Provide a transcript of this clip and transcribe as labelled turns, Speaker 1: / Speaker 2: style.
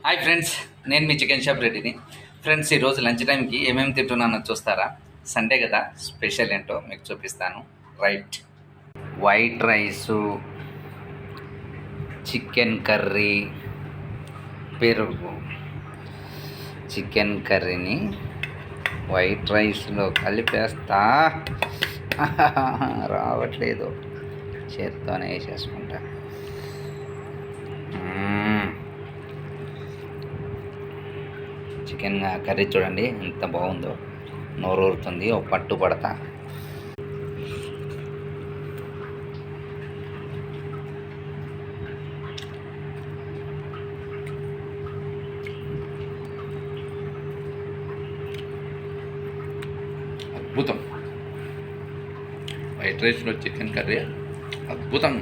Speaker 1: Hi friends, నేను మీ chicken shop రెడ్డిని. Friends, ఈరోజు లంచ్ టైంకి ఏమేమి తింటున్నానో చూస్తారా? సండే కదా, స్పెషల్ ఏంటో మీకు చూపిస్తాను. Right, white rice, chicken curry, పెరుగు. చికెన్ కర్రీని వైట్ రైస్లో కలిపేస్తా. రావట్లేదు, చేత్తోనే వేసేసుకుంటా. చికెన్ కర్రీ చూడండి ఎంత బాగుందో, నోరూరుతుంది. ఒక పట్టు పడతా. అద్భుతం. వైట్ రైస్లో చికెన్ కర్రీ అద్భుతం.